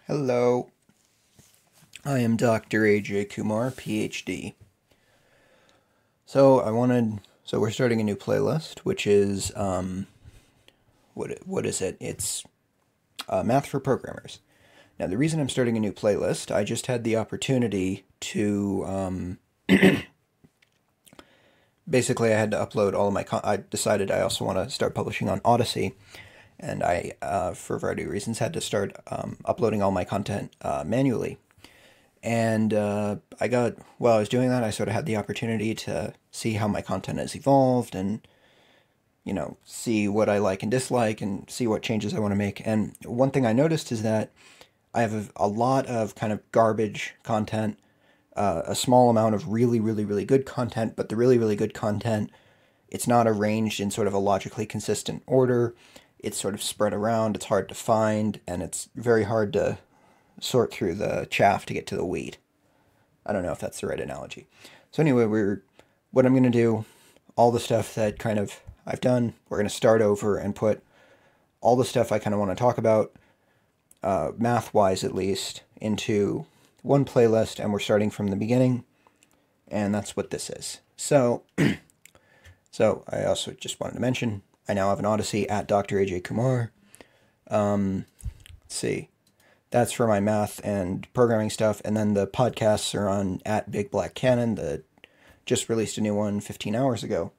Hello, I am Dr. A.J. Kumar, PhD. So we're starting a new playlist, which is, what is it? It's Math for Programmers. Now, the reason I'm starting a new playlist, I just had the opportunity to, basically I had to upload all of my, I decided I also want to start publishing on Odyssey, and I, for a variety of reasons, had to start uploading all my content manually. And while I was doing that, I sort of had the opportunity to see how my content has evolved and, see what I like and dislike and see what changes I want to make. And one thing I noticed is that I have a lot of kind of garbage content, a small amount of really, really, really good content, but the really, really good content, it's not arranged in sort of a logically consistent order. It's sort of spread around, it's hard to find, and it's very hard to sort through the chaff to get to the wheat. I don't know if that's the right analogy. So anyway, what I'm going to do, all the stuff that kind of I've done, we're going to start over and put all the stuff I kind of want to talk about, math-wise at least, into one playlist, and we're starting from the beginning, and that's what this is. So, I also just wanted to mention, I now have an Odyssey at Dr. A.J. Kumar. Let's see. That's for my math and programming stuff, and then the podcasts are on at Big Black Cannon. Just released a new one 15 hours ago.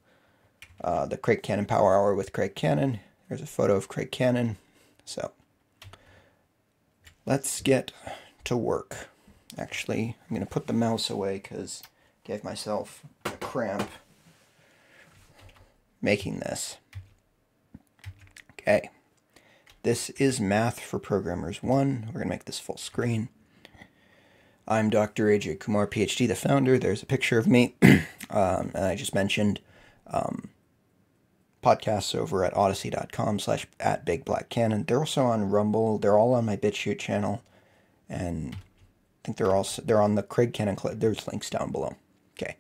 The Craig Cannon Power Hour with Craig Cannon. There's a photo of Craig Cannon. So, let's get to work. Actually, I'm going to put the mouse away because I gave myself a cramp making this. Okay. This is Math for Programmers 1. We're going to make this full screen. I'm Dr. A.J. Kumar, PhD, the founder. There's a picture of me. And I just mentioned podcasts over at odyssey.com/@BigBlackCannon. They're also on Rumble. They're all on my BitChute channel. And I think they're on the Craig Cannon Club. There's links down below. Okay.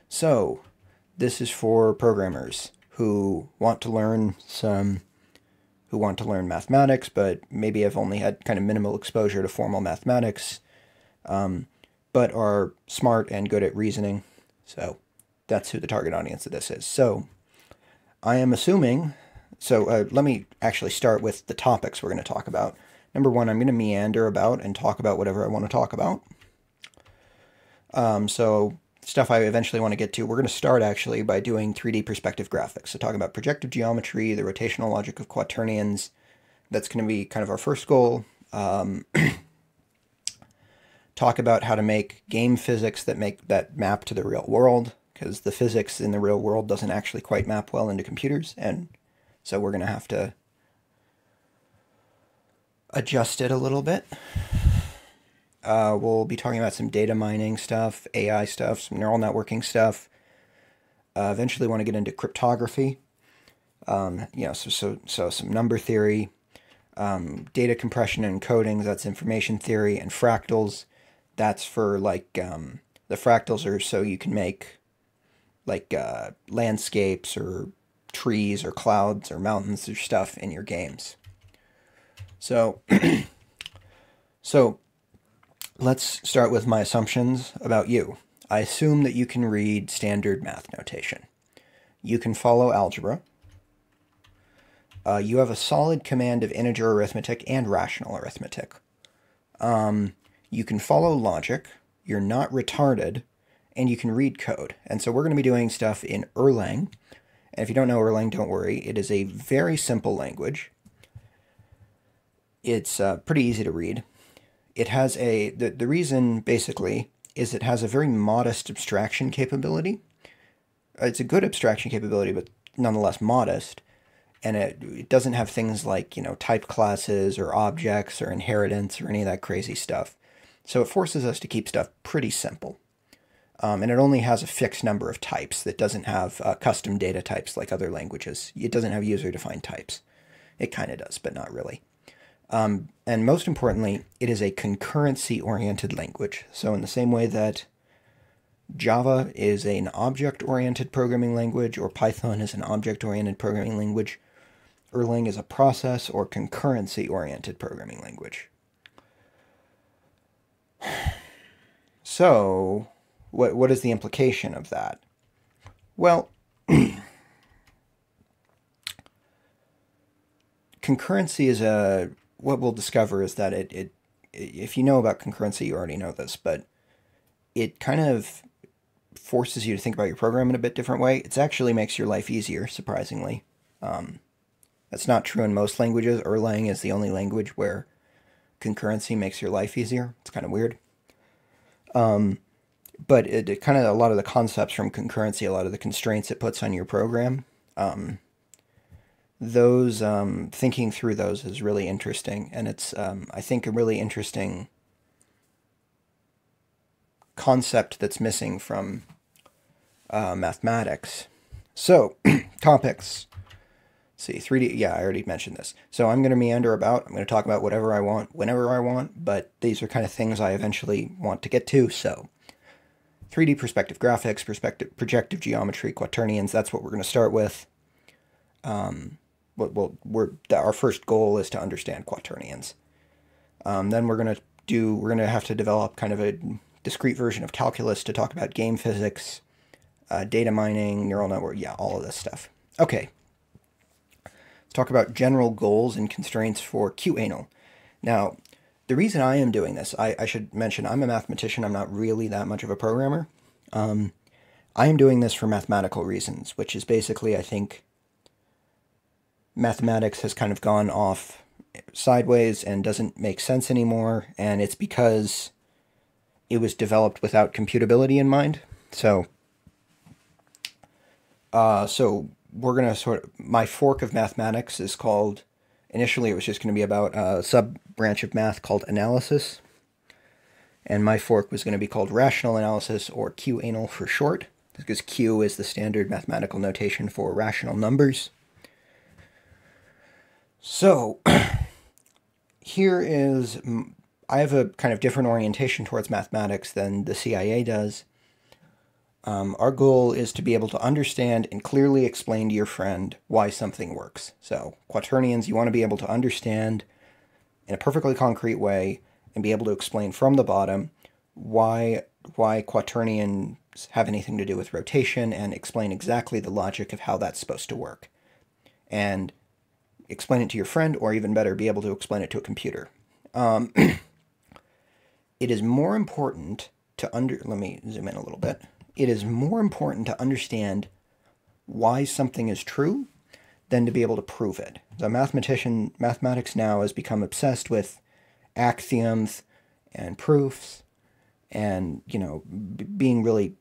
So, this is for programmers who want to learn mathematics, but maybe have only had kind of minimal exposure to formal mathematics, but are smart and good at reasoning. So that's who the target audience of this is. So I am assuming, let me actually start with the topics we're going to talk about. Number one, I'm going to meander about and talk about whatever I want to talk about. So stuff I eventually want to get to. We're going to start actually by doing 3D perspective graphics. So talking about projective geometry, the rotational logic of quaternions. That's going to be kind of our first goal. Talk about how to make game physics that map to the real world, because the physics in the real world doesn't actually quite map well into computers, and so we're going to have to adjust it a little bit. We'll be talking about some data mining stuff, AI stuff, some neural networking stuff. Eventually want to get into cryptography. So some number theory, data compression and encoding, that's information theory, and fractals. That's for the fractals are so you can make landscapes or trees or clouds or mountains or stuff in your games. So, let's start with my assumptions about you. I assume that you can read standard math notation. You can follow algebra. You have a solid command of integer arithmetic and rational arithmetic. You can follow logic. You're not retarded. And you can read code. And so we're going to be doing stuff in Erlang. And if you don't know Erlang, don't worry. It is a very simple language. It's pretty easy to read. It has the reason, basically, is it has a very modest abstraction capability. It's a good abstraction capability, but nonetheless modest. And it doesn't have things like, type classes or objects or inheritance or any of that crazy stuff. So it forces us to keep stuff pretty simple. And it only has a fixed number of types that doesn't have custom data types like other languages. It doesn't have user-defined types. It kind of does, but not really. And most importantly, it is a concurrency-oriented language. So in the same way that Java is an object-oriented programming language, or Python is an object-oriented programming language, Erlang is a process or concurrency-oriented programming language. So, what is the implication of that? Well, concurrency is what we'll discover is that if you know about concurrency, you already know this, but it kind of forces you to think about your program in a bit different way. It actually makes your life easier, surprisingly. That's not true in most languages. Erlang is the only language where concurrency makes your life easier. It's kind of weird. But it kind of, a lot of the concepts from concurrency, a lot of the constraints it puts on your program, thinking through those is really interesting. And it's, I think, a really interesting concept that's missing from mathematics. So, topics. See, 3D, yeah, I already mentioned this. So I'm going to meander about. I'm going to talk about whatever I want, whenever I want, but these are kind of things I eventually want to get to. So 3D perspective graphics, projective geometry, quaternions, that's what we're going to start with. Our first goal is to understand quaternions. Then we're going to have to develop kind of a discrete version of calculus to talk about game physics, data mining, neural network, yeah, all of this stuff. Okay. Talk about general goals and constraints for QAnal. Now, the reason I am doing this, I should mention I'm a mathematician. I'm not really that much of a programmer. I am doing this for mathematical reasons, which is basically, I think, mathematics has kind of gone off sideways and doesn't make sense anymore, and it's because it was developed without computability in mind. So we're going to my fork of mathematics is called, initially it was just going to be about a sub-branch of math called analysis. And my fork was going to be called rational analysis, or QAnal for short, because Q is the standard mathematical notation for rational numbers. So, here is, I have a kind of different orientation towards mathematics than the CIA does. Our goal is to be able to understand and clearly explain to your friend why something works. So, quaternions, you want to be able to understand in a perfectly concrete way and be able to explain from the bottom why quaternions have anything to do with rotation, and explain exactly the logic of how that's supposed to work. And explain it to your friend, or even better, be able to explain it to a computer. It is more important to let me zoom in a little bit. It is more important to understand why something is true than to be able to prove it. The mathematics now has become obsessed with axioms and proofs, and, being really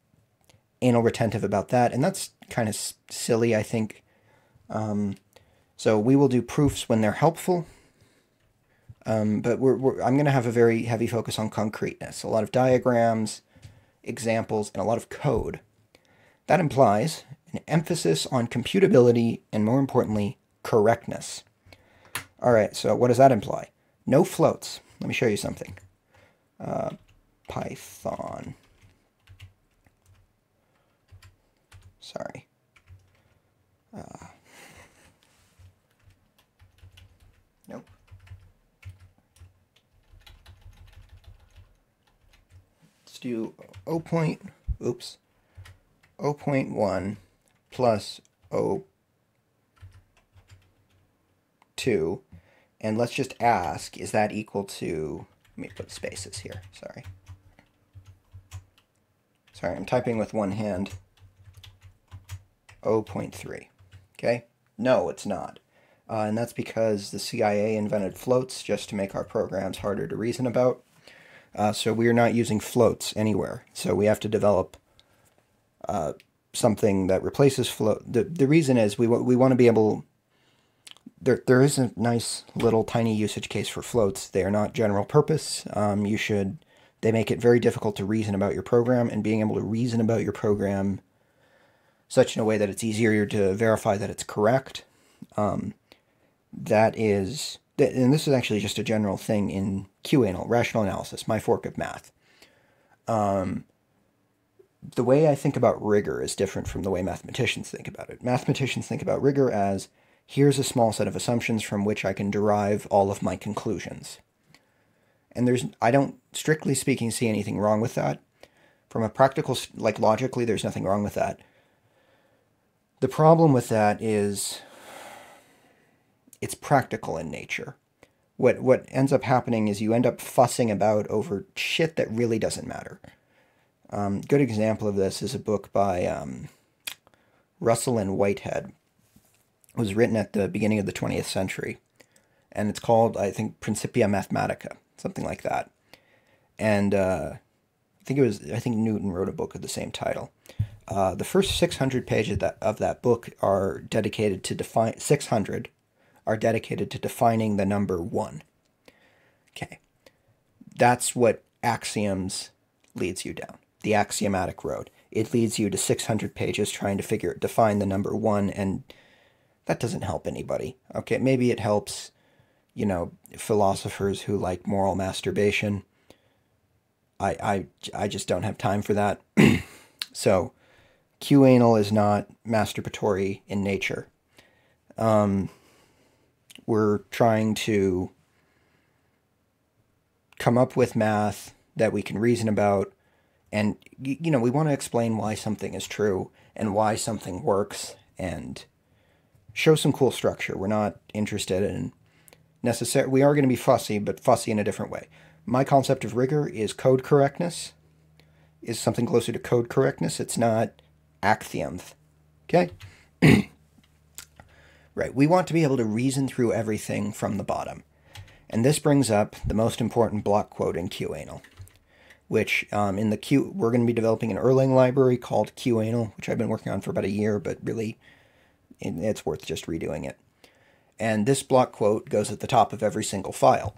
anal retentive about that, and that's kind of silly, I think. So we will do proofs when they're helpful, but I'm going to have a very heavy focus on concreteness, a lot of diagrams, examples, and a lot of code. That implies an emphasis on computability and, more importantly, correctness. All right, so what does that imply? No floats. Let me show you something. Python. Sorry. Nope. Let's do 0.1 plus 0.2, and let's just ask, is that equal to, let me put spaces here, sorry, I'm typing with one hand, 0.3, okay? No, it's not. And that's because the CIA invented floats just to make our programs harder to reason about. So we are not using floats anywhere. So we have to develop something that replaces float. The reason is we want to be able... There is a nice little tiny usage case for floats. They are not general purpose. They make it very difficult to reason about your program, and being able to reason about your program such in a way that it's easier to verify that it's correct. And this is actually just a general thing in QAnal, rational analysis, my fork of math. The way I think about rigor is different from the way mathematicians think about it. Mathematicians think about rigor as, here's a small set of assumptions from which I can derive all of my conclusions. And I don't, strictly speaking, see anything wrong with that. From a practical, like logically, there's nothing wrong with that. The problem with that is it's practical in nature. What ends up happening is you end up fussing about over shit that really doesn't matter. Good example of this is a book by Russell and Whitehead. It was written at the beginning of the 20th century, and it's called, I think, Principia Mathematica, something like that. And I think Newton wrote a book of the same title. The first 600 pages of that book are dedicated to 600 are dedicated to defining the number 1. Okay. That's what axioms leads you down. The axiomatic road. It leads you to 600 pages trying to define the number 1, and that doesn't help anybody. Okay, maybe it helps, philosophers who like moral masturbation. I just don't have time for that. So, QAnal is not masturbatory in nature. We're trying to come up with math that we can reason about, and we want to explain why something is true and why something works and show some cool structure. We're not interested in we are going to be fussy, but fussy in a different way. My concept of rigor is code correctness, is something closer to code correctness. It's not axioms. Okay? Right, we want to be able to reason through everything from the bottom. And this brings up the most important block quote in QAnal, which we're going to be developing an Erlang library called QAnal, which I've been working on for about a year, but really it's worth just redoing it. And this block quote goes at the top of every single file.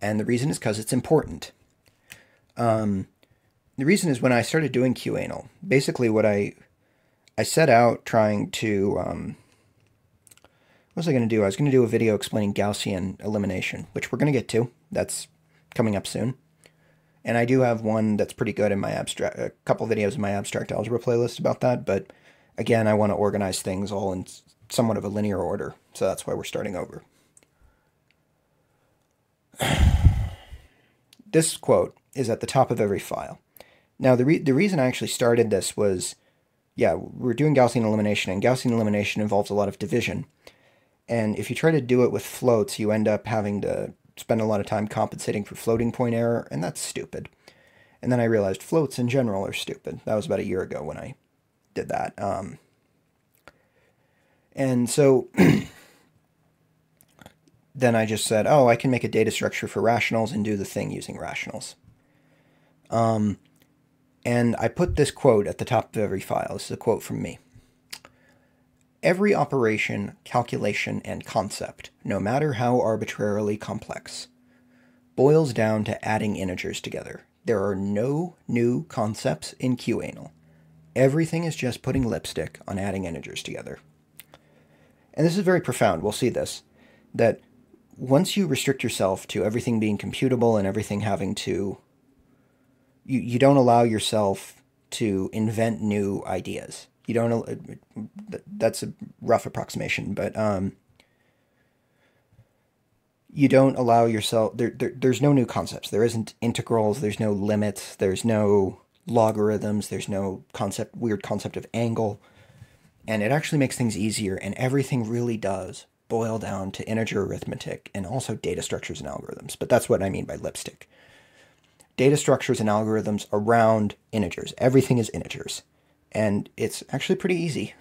And the reason is because it's important. The reason is when I started doing QAnal, basically what I set out trying to... what was I going to do? I was going to do a video explaining Gaussian elimination, which we're going to get to. That's coming up soon. And I do have one that's pretty good in my a couple videos in my abstract algebra playlist about that, but again, I want to organize things all in somewhat of a linear order, so that's why we're starting over. This quote is at the top of every file. Now, the reason I actually started this was, we're doing Gaussian elimination, and Gaussian elimination involves a lot of division. And if you try to do it with floats, you end up having to spend a lot of time compensating for floating point error, and that's stupid. And then I realized floats in general are stupid. That was about a year ago when I did that. And so then I just said, I can make a data structure for rationals and do the thing using rationals. And I put this quote at the top of every file. This is a quote from me. Every operation, calculation, and concept, no matter how arbitrarily complex, boils down to adding integers together. There are no new concepts in QAnal. Everything is just putting lipstick on adding integers together. And this is very profound. We'll see this. That once you restrict yourself to everything being computable and everything having to... You don't allow yourself to invent new ideas. You don't... That's a rough approximation, but you don't allow yourself... There's no new concepts. There isn't integrals. There's no limits. There's no logarithms. There's no weird concept of angle. And it actually makes things easier, and everything really does boil down to integer arithmetic and also data structures and algorithms. But that's what I mean by lipstick. Data structures and algorithms around integers. Everything is integers. And it's actually pretty easy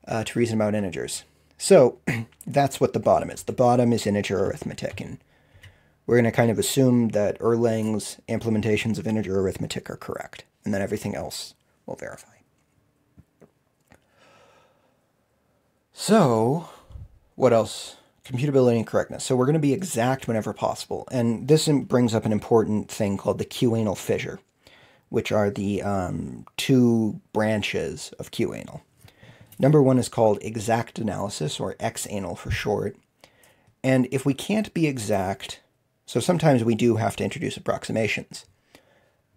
to reason about integers. So that's what the bottom is. The bottom is integer arithmetic. And we're going to kind of assume that Erlang's implementations of integer arithmetic are correct. And then everything else we'll verify. So, what else? Computability and correctness. So we're going to be exact whenever possible. And this brings up an important thing called the QAnal fissure, which are the two branches of QAnal. Number one is called exact analysis, or XAnal for short. And if we can't be exact, so sometimes we do have to introduce approximations.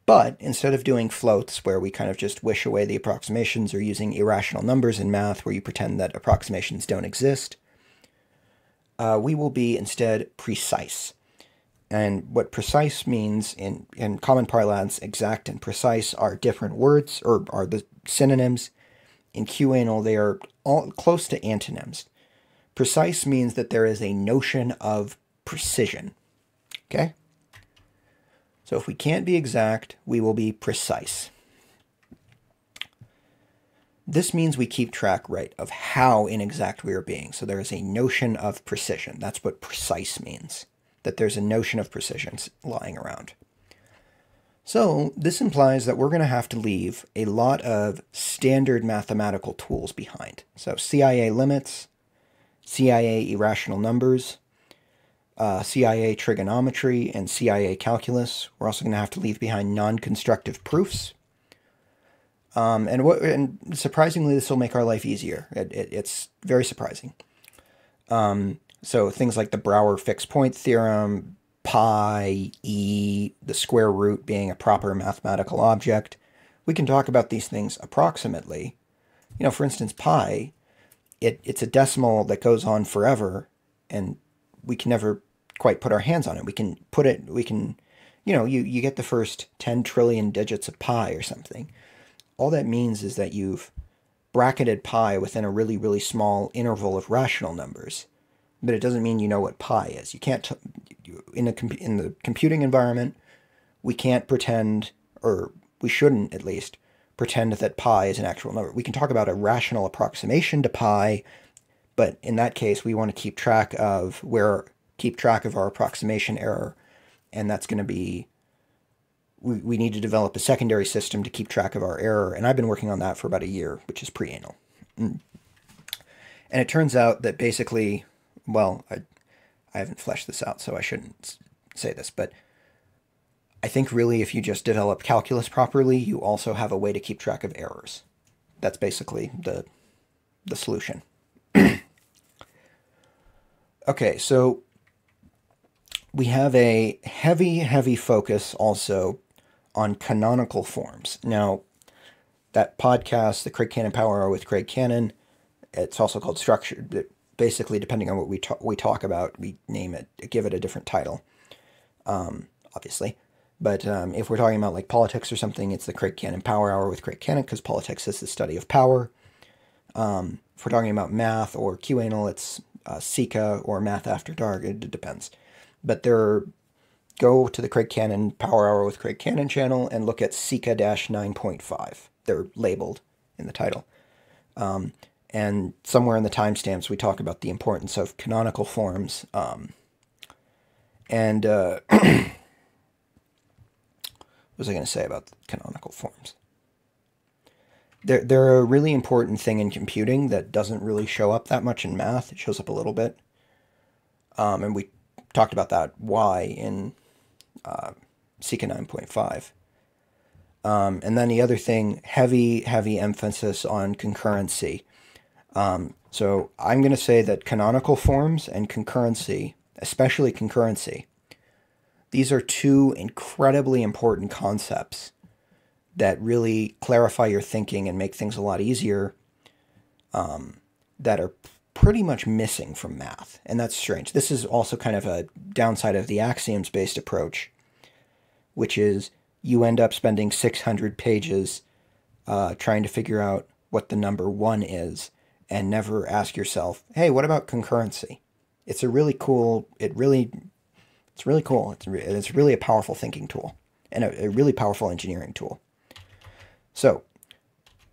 But instead of doing floats, where we kind of just wish away the approximations, or using irrational numbers in math, where you pretend that approximations don't exist, we will be instead precise. And what precise means in common parlance, exact and precise are different words, or are the synonyms. In QAnal, they are all close to antonyms. Precise means that there is a notion of precision. Okay? So if we can't be exact, we will be precise. This means we keep track, right, of how inexact we are being. So there is a notion of precision. That's what precise means, that there's a notion of precision lying around. So this implies that we're going to have to leave a lot of standard mathematical tools behind. So CIA limits, CIA irrational numbers, CIA trigonometry, and CIA calculus. We're also going to have to leave behind non-constructive proofs. And surprisingly, this will make our life easier. It's very surprising. So things like the Brouwer fixed point theorem, pi, e, the square root being a proper mathematical object. We can talk about these things approximately. You know, for instance, pi, it's a decimal that goes on forever, and we can never quite put our hands on it. You get the first 10 trillion digits of pi or something. All that means is that you've bracketed pi within a really, really small interval of rational numbers. But it doesn't mean you know what pi is. You can't, in the computing environment, we can't pretend, or we shouldn't at least, pretend that pi is an actual number. We can talk about a rational approximation to pi, but in that case, we want to keep track of our approximation error, and that's going to be, we need to develop a secondary system to keep track of our error, and I've been working on that for about a year, which is pre-anal. And it turns out that basically, well, I haven't fleshed this out, so I shouldn't say this, but I think really if you just develop calculus properly, you also have a way to keep track of errors. That's basically the solution. Okay, so we have a heavy, heavy focus also on canonical forms. Now, that podcast, the Craig Cannon Power Hour with Craig Cannon, it's also called Structure. Basically, depending on what we talk about, we name it, give it a different title, obviously. But if we're talking about like politics or something, it's the Craig Cannon Power Hour with Craig Cannon, because politics is the study of power. If we're talking about math or QAnal, it's Sika or Math After Dark. It depends. But go to the Craig Cannon Power Hour with Craig Cannon channel and look at Sika-9.5. They're labeled in the title. And somewhere in the timestamps, we talk about the importance of canonical forms. What was I going to say about canonical forms? They're a really important thing in computing that doesn't really show up that much in math. It shows up a little bit. And we talked about that why in Sika 9.5. And then the other thing, heavy emphasis on concurrency. So I'm going to say that canonical forms and concurrency, especially concurrency, these are two incredibly important concepts that really clarify your thinking and make things a lot easier, that are pretty much missing from math. And that's strange. This is also kind of a downside of the axioms-based approach, which is you end up spending 600 pages trying to figure out what the number 1 is, and never ask yourself, hey, what about concurrency? It's a really cool, it's really cool. It's really a powerful thinking tool, and a really powerful engineering tool. So,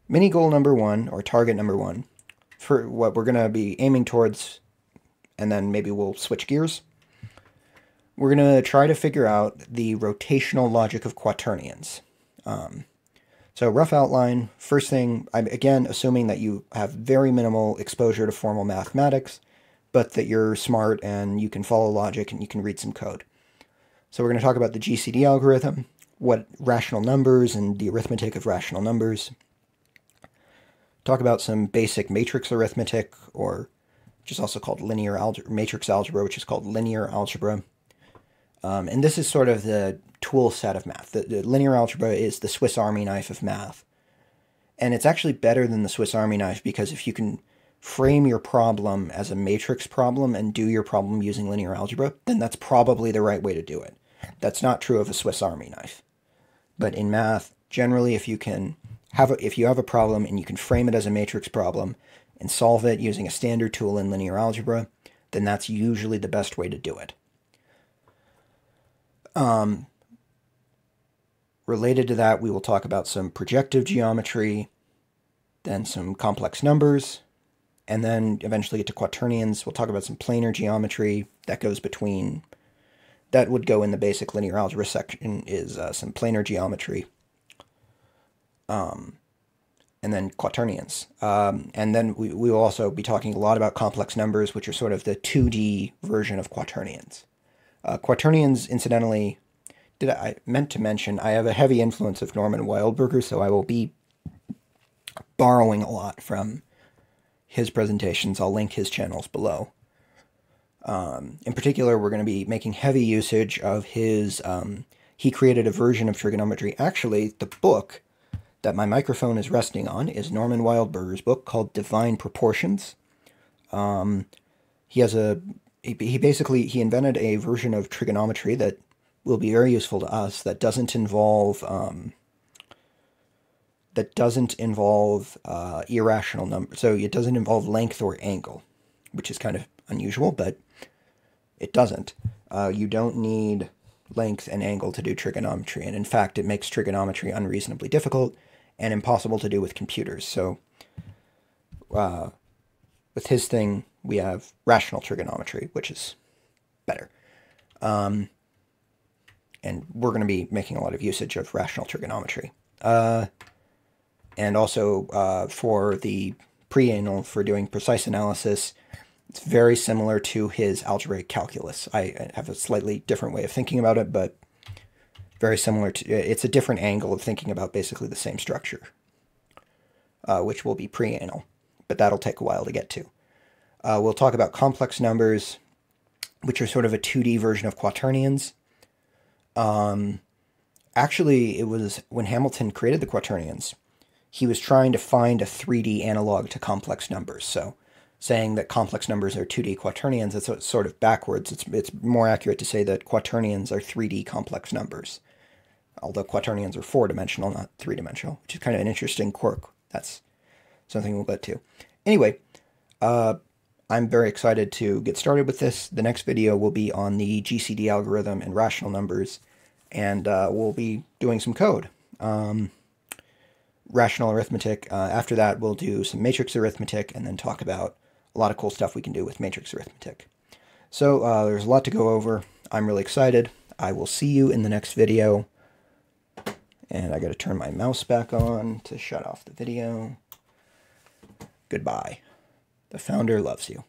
mini goal number 1, or target number 1, for what we're going to be aiming towards, and then maybe we'll switch gears. We're going to try to figure out the rotational logic of quaternions. So rough outline, first thing, I'm again assuming that you have very minimal exposure to formal mathematics, but that you're smart and you can follow logic and you can read some code. So we're going to talk about the GCD algorithm, what rational numbers and the arithmetic of rational numbers. Talk about some basic matrix arithmetic, or which is also called linear algebra, matrix algebra, which is called linear algebra. And this is sort of the tool set of math. The linear algebra is the Swiss Army knife of math. And it's actually better than the Swiss Army knife, because if you can frame your problem as a matrix problem and do your problem using linear algebra, then that's probably the right way to do it. That's not true of a Swiss Army knife. But in math, generally, if you have a problem and you can frame it as a matrix problem and solve it using a standard tool in linear algebra, then that's usually the best way to do it. Related to that, we will talk about some projective geometry, then some complex numbers, and then eventually get to quaternions. We'll talk about some planar geometry that goes between, that would go in the basic linear algebra section, is some planar geometry, and then quaternions. And then we will also be talking a lot about complex numbers, which are sort of the 2D version of quaternions. Quaternions, incidentally, I meant to mention, I have a heavy influence of Norman Wildberger, so I will be borrowing a lot from his presentations. I'll link his channels below. In particular, we're going to be making heavy usage of his, he created a version of trigonometry. Actually, the book that my microphone is resting on is Norman Wildberger's book called Divine Proportions. He invented a version of trigonometry that will be very useful to us, that doesn't involve irrational numbers. So it doesn't involve length or angle, which is kind of unusual, but it doesn't. You don't need length and angle to do trigonometry, and in fact, it makes trigonometry unreasonably difficult and impossible to do with computers. So with his thing, we have rational trigonometry, which is better. And we're going to be making a lot of usage of rational trigonometry. And also for the preanal, for doing precise analysis, it's very similar to his algebraic calculus. I have a slightly different way of thinking about it, but very similar to, it's a different angle of thinking about basically the same structure, which will be preanal, but that'll take a while to get to. We'll talk about complex numbers, which are sort of a 2D version of quaternions. Actually, it was when Hamilton created the quaternions, he was trying to find a 3D analog to complex numbers. So saying that complex numbers are 2D quaternions, it's sort of backwards. It's more accurate to say that quaternions are 3D complex numbers, although quaternions are 4-dimensional, not 3-dimensional, which is kind of an interesting quirk. That's something we'll get to. Anyway, I'm very excited to get started with this. The next video will be on the GCD algorithm and rational numbers, and we'll be doing some code. Rational arithmetic. After that, we'll do some matrix arithmetic and then talk about a lot of cool stuff we can do with matrix arithmetic. So there's a lot to go over. I'm really excited. I will see you in the next video. And I got to turn my mouse back on to shut off the video. Goodbye. The founder loves you.